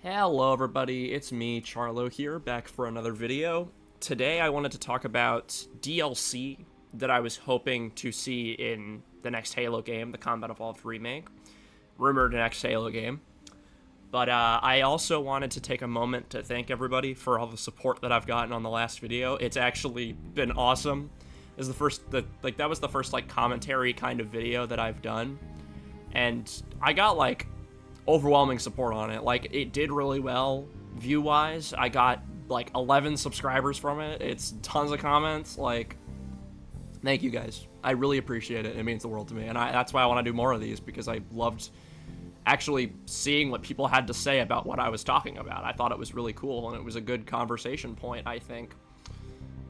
Hello everybody, it's me, Charlo here, back for another video. Today I wanted to talk about DLC that I was hoping to see in the next Halo game, the Combat Evolved Remake. Rumored next Halo game. But I also wanted to take a moment to thank everybody for all the support that I've gotten on the last video. It's actually been awesome. That was the first commentary kind of video that I've done. And I got overwhelming support on it. It did really well view-wise. I got 11 subscribers from it. It's tons of comments. Thank you guys. I really appreciate it. It means the world to me. And that's why I want to do more of these, because I loved actually seeing what people had to say about what I was talking about. I thought it was really cool, and it was a good conversation point, I think.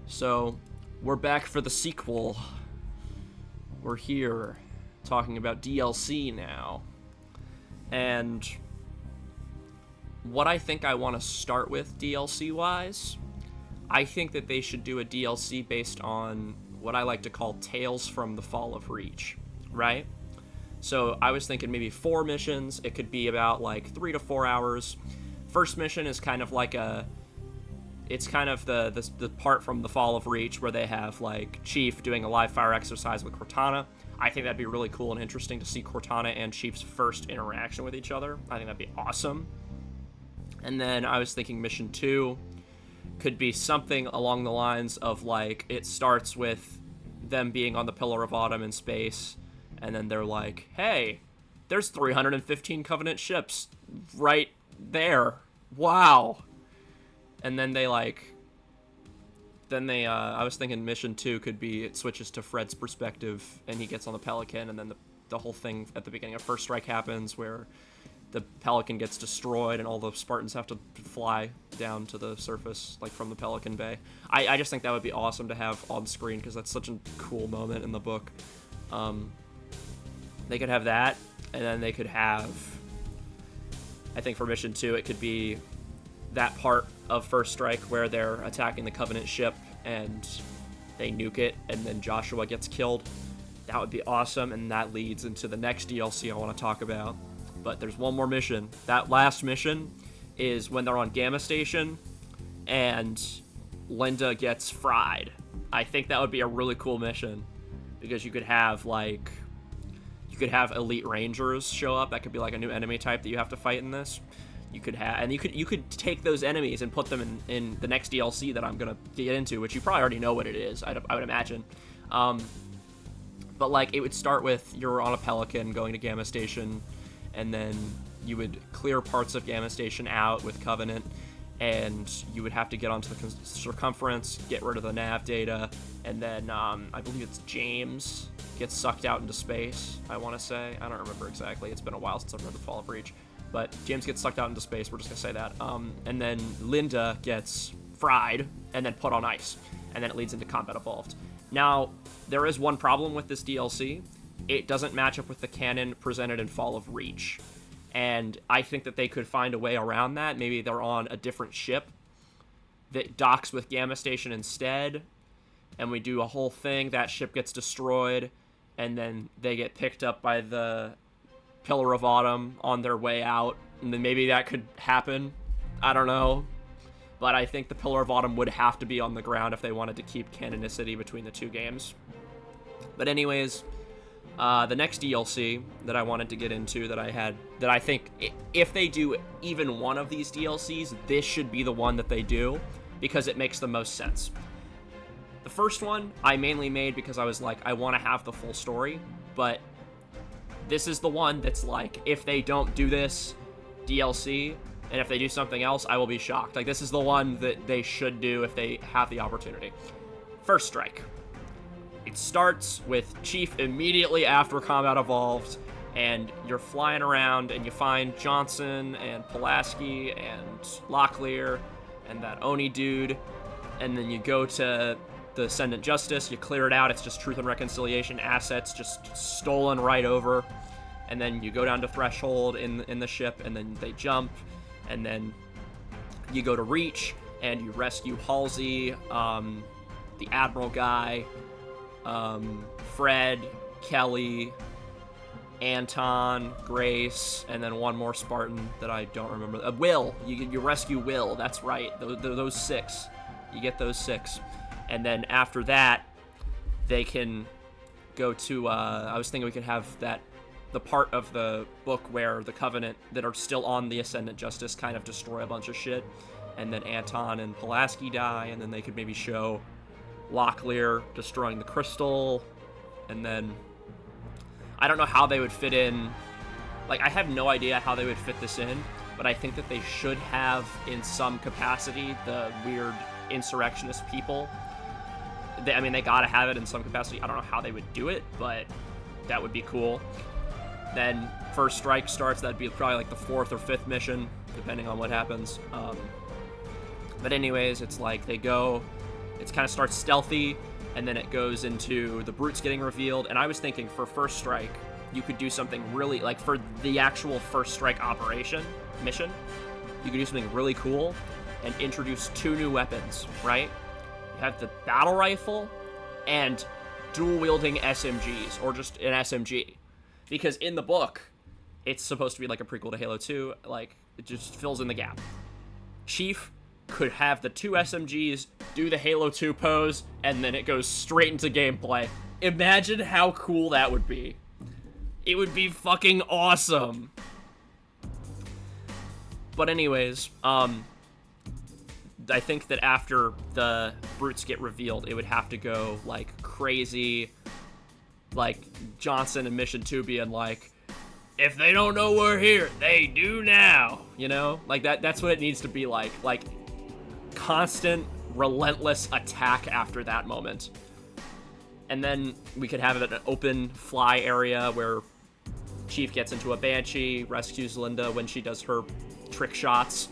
So, we're back for the sequel. We're here talking about DLC now. And what I think I want to start with DLC-wise, I think that they should do a DLC based on what I like to call Tales from the Fall of Reach, right? So I was thinking maybe 4 missions. It could be about 3 to 4 hours. First mission is kind of it's kind of the part from the Fall of Reach where they have Chief doing a live fire exercise with Cortana. I think that'd be really cool and interesting to see Cortana and Chief's first interaction with each other. I think that'd be awesome. And then I was thinking mission 2 could be something along the lines of it starts with them being on the Pillar of Autumn in space, and then they're like, hey, there's 315 Covenant ships right there. Wow. And then I was thinking mission 2 could be it switches to Fred's perspective and he gets on the Pelican, and then the whole thing at the beginning of First Strike happens where the Pelican gets destroyed and all the Spartans have to fly down to the surface from the Pelican Bay. I just think that would be awesome to have on screen because that's such a cool moment in the book. They could have that, and then they could have, I think for mission 2 it could be that part of First Strike where they're attacking the Covenant ship and they nuke it, and then Joshua gets killed. That would be awesome, and that leads into the next DLC I want to talk about. But there's one more mission. That last mission is when they're on Gamma Station and Linda gets fried. I think that would be a really cool mission because you could have elite rangers show up. That could be a new enemy type that you have to fight in this. You could take those enemies and put them in the next DLC that I'm gonna get into, which you probably already know what it is. I would imagine, but it would start with you're on a Pelican going to Gamma Station, and then you would clear parts of Gamma Station out with Covenant, and you would have to get onto the circumference, get rid of the nav data, and then I believe it's James gets sucked out into space. I want to say, I don't remember exactly. It's been a while since I've read the Fall of Reach. But James gets sucked out into space, we're just going to say that. And then Linda gets fried and then put on ice. And then it leads into Combat Evolved. Now, there is one problem with this DLC. It doesn't match up with the canon presented in Fall of Reach. And I think that they could find a way around that. Maybe they're on a different ship that docks with Gamma Station instead. And we do a whole thing. That ship gets destroyed. And then they get picked up by the Pillar of Autumn on their way out, and then maybe that could happen. I don't know, but I think the Pillar of Autumn would have to be on the ground if they wanted to keep canonicity between the two games. But anyways, the next DLC that I wanted to get into that I think if they do even one of these DLCs, this should be the one that they do because it makes the most sense. The first one I mainly made because I was I want to have the full story, but this is the one that's if they don't do this DLC, and if they do something else, I will be shocked. This is the one that they should do if they have the opportunity. First Strike. It starts with Chief immediately after Combat Evolved, and you're flying around, and you find Johnson, and Pulaski, and Locklear, and that Oni dude, and then you go to the Ascendant Justice, you clear it out, it's just Truth and Reconciliation assets just stolen right over, and then you go down to Threshold in the ship, and then they jump, and then you go to Reach, and you rescue Halsey, the Admiral guy, Fred, Kelly, Anton, Grace, and then one more Spartan that I don't remember. Will. You rescue Will. That's right. Those 6. You get those 6. And then after that, they can go to... I was thinking we could have the part of the book where the Covenant that are still on the Ascendant Justice kind of destroy a bunch of shit. And then Anton and Pulaski die, and then they could maybe show Locklear destroying the crystal, and then... I don't know how they would fit in. Like, I have no idea how they would fit this in, but I think that they should have, in some capacity, the weird insurrectionist people. They gotta have it in some capacity. I don't know how they would do it, but that would be cool. Then First Strike starts. That'd be probably like the 4th or 5th mission, depending on what happens. But anyways, it's like they go... It kind of starts stealthy, and then it goes into the brutes getting revealed. And I was thinking for First Strike, you could do something really, like for the actual First Strike mission, you could do something really cool and introduce 2 new weapons, right? You have the battle rifle and dual-wielding SMGs, or just an SMG. Because in the book, it's supposed to be like a prequel to Halo 2, like, it just fills in the gap. Chief could have the 2 SMGs, do the Halo 2 pose, and then it goes straight into gameplay. Imagine how cool that would be. It would be fucking awesome. But anyways, I think that after the brutes get revealed, it would have to go, like, crazy, like, Johnson in Mission 2 being like, if they don't know we're here, they do now, you know? Like, that's what it needs to be like constant, relentless attack after that moment. And then we could have an open fly area where Chief gets into a Banshee, rescues Linda when she does her trick shots.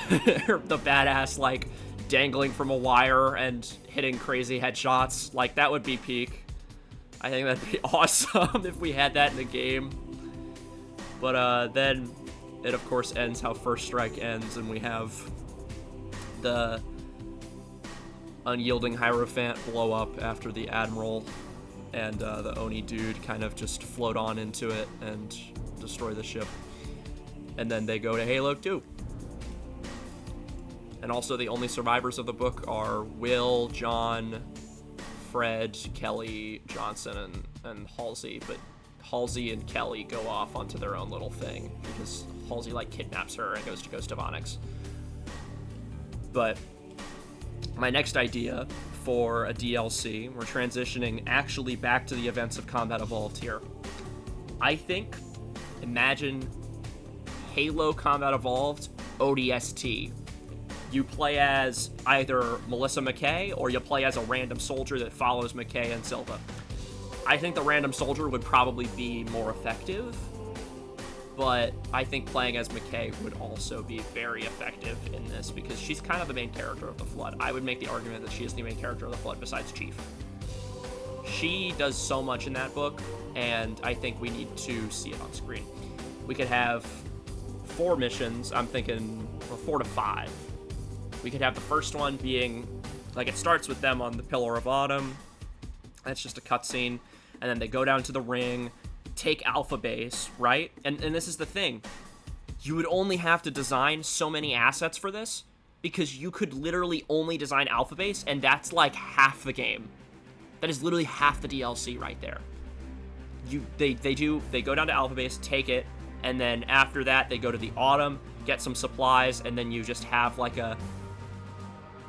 The badass, like, dangling from a wire and hitting crazy headshots. Like, that would be peak. I think that'd be awesome if we had that in the game. But then it, of course, ends how First Strike ends, and we have the unyielding Hierophant blow up after the Admiral and the Oni dude kind of just float on into it and destroy the ship. And then they go to Halo 2. And also the only survivors of the book are Will, John, Fred, Kelly, Johnson, and Halsey. But Halsey and Kelly go off onto their own little thing because Halsey, like, kidnaps her and goes to Ghost of Onyx. But my next idea for a DLC, we're transitioning actually back to the events of Combat Evolved here. I think, imagine Halo Combat Evolved ODST. You play as either Melissa McKay or you play as a random soldier that follows McKay and Silva. I think the random soldier would probably be more effective, but I think playing as McKay would also be very effective in this because she's kind of the main character of the Flood. I would make the argument that she is the main character of the Flood besides Chief. She does so much in that book, and I think we need to see it on screen. We could have 4 missions, I'm thinking 4 to 5. We could have the first one being, like, it starts with them on the Pillar of Autumn. That's just a cutscene. And then they go down to the ring, take Alpha Base, right? And this is the thing. You would only have to design so many assets for this because you could literally only design Alpha Base, and that's like half the game. That is literally half the DLC right there. They go down to Alpha Base, take it, and then after that they go to the Autumn, get some supplies, and then you just have like a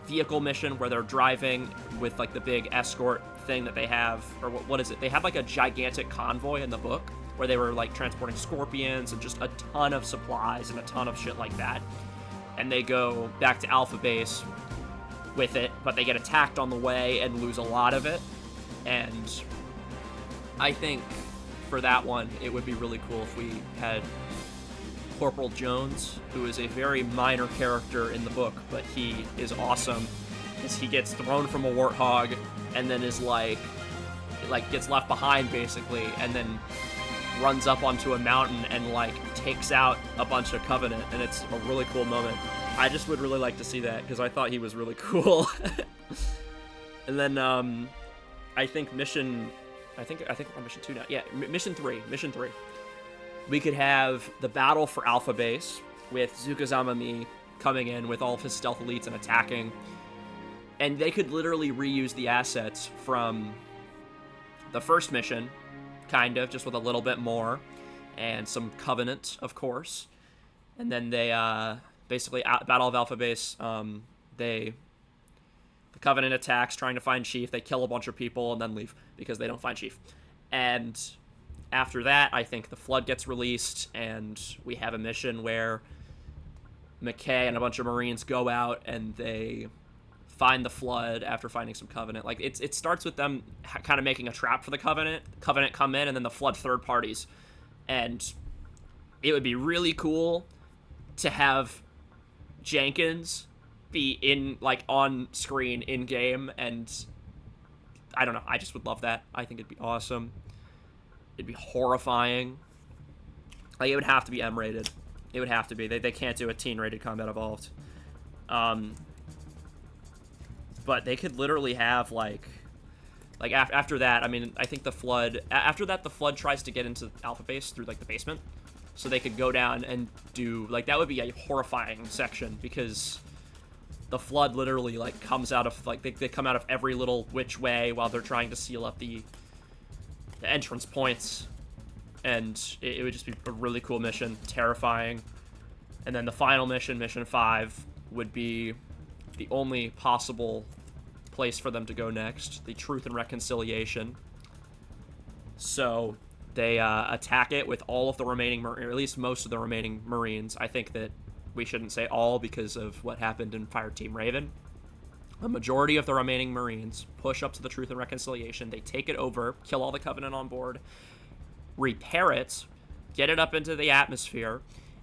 vehicle mission where they're driving with like the big escort thing that they have, or what is it? They have like a gigantic convoy in the book where they were like transporting scorpions and just a ton of supplies and a ton of shit like that. And they go back to Alpha Base with it, but they get attacked on the way and lose a lot of it. And I think for that one, it would be really cool if we had Corporal Jones, who is a very minor character in the book, but he is awesome because he gets thrown from a warthog and then is like gets left behind basically, and then runs up onto a mountain and like takes out a bunch of Covenant, and it's a really cool moment. I just would really like to see that because I thought he was really cool. And then I think mission I think we're on mission 2 now. Yeah, mission 3. Mission 3. We could have the battle for Alpha Base with Zukazama Mi coming in with all of his stealth elites and attacking. And they could literally reuse the assets from the first mission, kind of, just with a little bit more. And some Covenant, of course. And then they, basically, Battle of Alpha Base, the Covenant attacks, trying to find Chief. They kill a bunch of people and then leave because they don't find Chief. And after that, I think the Flood gets released, and we have a mission where McKay and a bunch of Marines go out and they find the Flood after finding some Covenant. Like, it starts with them kind of making a trap for the Covenant. Covenant come in, and then the Flood third parties. And it would be really cool to have Jenkins be in, like, on screen in game, and I don't know, I just would love that. I think it'd be awesome. It'd be horrifying. Like, it would have to be M-rated. It would have to be. They can't do a teen-rated Combat Evolved. But they could literally have, like after that, I mean, I think the Flood, after that, the Flood tries to get into Alpha Base through, like, the basement. So they could go down and do, like, that would be a horrifying section, because the Flood literally, like, comes out of, like, they come out of every little which way while they're trying to seal up the entrance points. And it would just be a really cool mission, terrifying. And then the final mission, mission 5, would be the only possible place for them to go next, the Truth and Reconciliation. So they attack it with all of the remaining, or at least most of the remaining Marines. I think that we shouldn't say all because of what happened in Fireteam Raven. A majority of the remaining Marines push up to the Truth and Reconciliation. They take it over, kill all the Covenant on board, repair it, get it up into the atmosphere,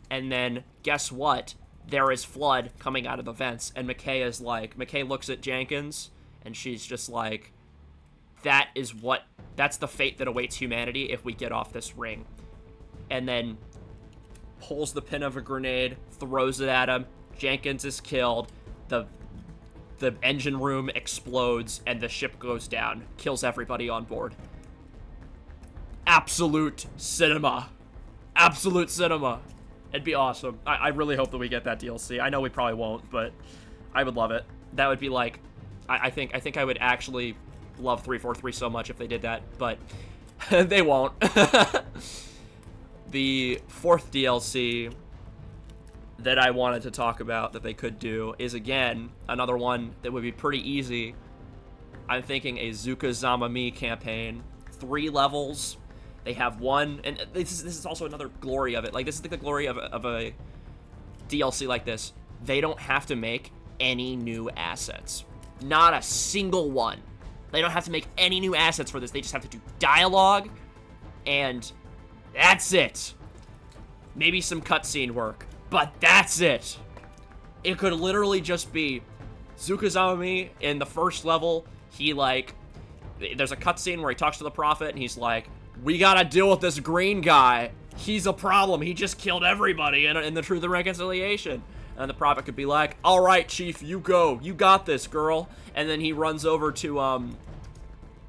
and then guess what? There is Flood coming out of the vents, and McKay looks at Jenkins, and she's just like, that's the fate that awaits humanity if we get off this ring. And then pulls the pin of a grenade, throws it at him, Jenkins is killed, the engine room explodes, and the ship goes down, kills everybody on board. Absolute cinema. Absolute cinema. It'd be awesome. I really hope that we get that DLC. I know we probably won't, but I would love it. That would be like, I think I would actually love 343 so much if they did that, but they won't. The fourth DLC that I wanted to talk about that they could do is, again, another one that would be pretty easy. I'm thinking a Zukazama Mi campaign. 3 levels. They have one, and this is also another glory of it. Like, this is the glory of a DLC like this. They don't have to make any new assets. Not a single one. They don't have to make any new assets for this. They just have to do dialogue, and that's it. Maybe some cutscene work, but that's it. It could literally just be Zukazama Mi in the first level. He, like, there's a cutscene where he talks to the Prophet, and he's like, we gotta deal with this green guy. He's a problem. He just killed everybody in the Truth and Reconciliation. And the Prophet could be like, all right, Chief, you go. You got this, girl. And then he runs over to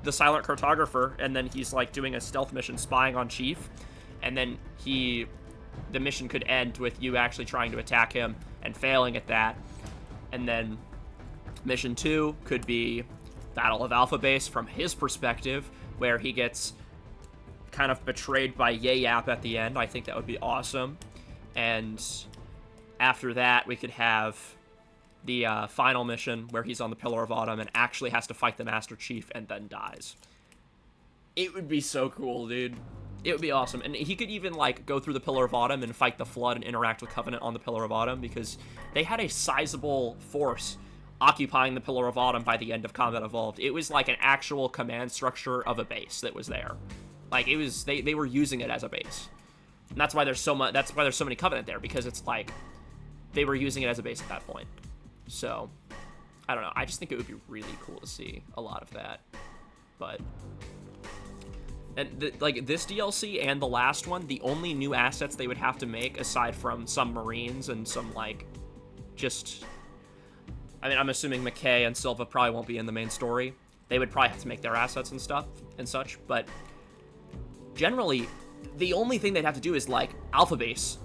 the Silent Cartographer, and then he's, like, doing a stealth mission spying on Chief. And then the mission could end with you actually trying to attack him and failing at that. And then mission 2 could be Battle of Alpha Base from his perspective, where he gets kind of betrayed by Yap at the end. I think that would be awesome. And after that, we could have the final mission where he's on the Pillar of Autumn and actually has to fight the Master Chief and then dies. It would be so cool, dude. It would be awesome. And he could even, like, go through the Pillar of Autumn and fight the Flood and interact with Covenant on the Pillar of Autumn, because they had a sizable force occupying the Pillar of Autumn by the end of Combat Evolved. It was like an actual command structure of a base that was there. Like, it was, they were using it as a base. And that's why there's so many Covenant there, because it's like, they were using it as a base at that point. So, I don't know. I just think it would be really cool to see a lot of that. But, and like, this DLC and the last one, the only new assets they would have to make, aside from some Marines and some, like, just, I mean, I'm assuming McKay and Silva probably won't be in the main story, They would probably have to make their assets and stuff and such, but generally, the only thing they'd have to do is, like, alpha base,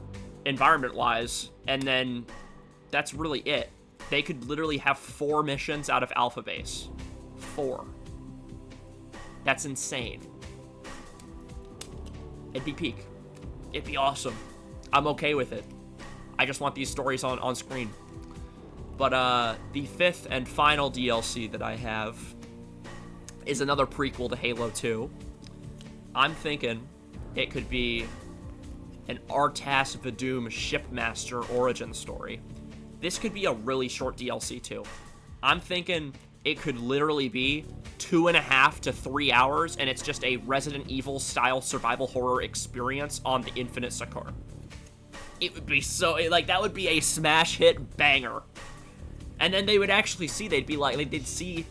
environment-wise, and then that's really it. They could literally have 4 missions out of alpha base. 4. That's insane. It'd be peak. It'd be awesome. I'm okay with it. I just want these stories on screen. But the 5th and final DLC that I have is another prequel to Halo 2. I'm thinking it could be an Artas Vadum Shipmaster origin story. This could be a really short DLC too. I'm thinking it could literally be 2.5 to 3 hours, and it's just a Resident Evil style survival horror experience on the Infinite Succor. It would be so, like, that would be a smash hit banger. And then they would actually see, they'd see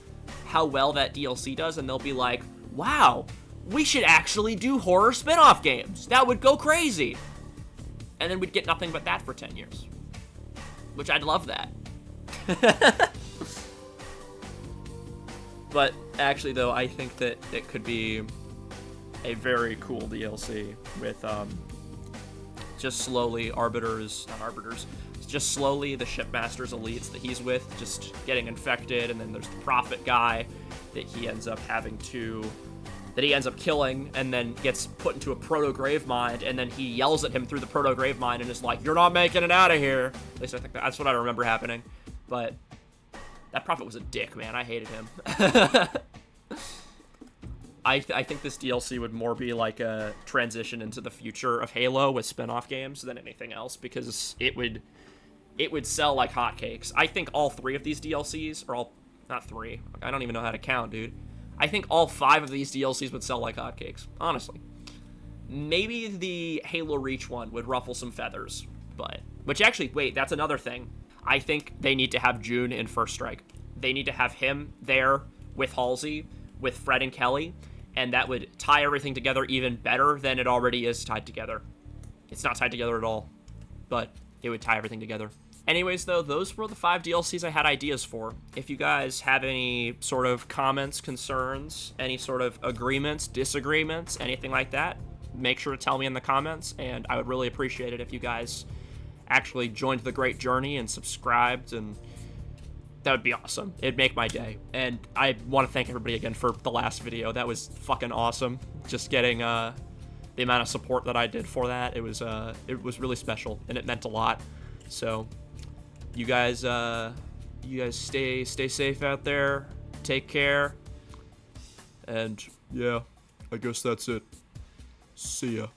how well that DLC does, and they'll be like, wow, we should actually do horror spin-off games. That would go crazy. And then we'd get nothing but that for 10 years. Which I'd love that. But actually, though, I think that it could be a very cool DLC with just slowly just slowly the Shipmaster's elites that he's with just getting infected, and then there's the Prophet guy that he ends up killing, and then gets put into a proto-grave mine, and then he yells at him through the proto-grave mine and is like, you're not making it out of here. At least I think that's what I remember happening. But that Prophet was a dick, man. I hated him. I think this DLC would more be like a transition into the future of Halo with spin-off games than anything else, because it would sell like hotcakes. I think all 3 of these DLCs, or not 3, I don't even know how to count, dude. I think all 5 of these DLCs would sell like hotcakes, honestly. Maybe the Halo Reach one would ruffle some feathers, which actually, wait, that's another thing. I think they need to have June in First Strike. They need to have him there with Halsey, with Fred and Kelly, and that would tie everything together even better than it already is tied together. It's not tied together at all, but it would tie everything together. Anyways, though, those were the 5 DLCs I had ideas for. If you guys have any sort of comments, concerns, any sort of agreements, disagreements, anything like that, make sure to tell me in the comments, and I would really appreciate it if you guys actually joined the great journey and subscribed, and that would be awesome. It'd make my day. And I want to thank everybody again for the last video. That was fucking awesome. Just getting the amount of support that I did for that, it was really special, and it meant a lot. So you guys stay safe out there. Take care. And yeah, I guess that's it. See ya.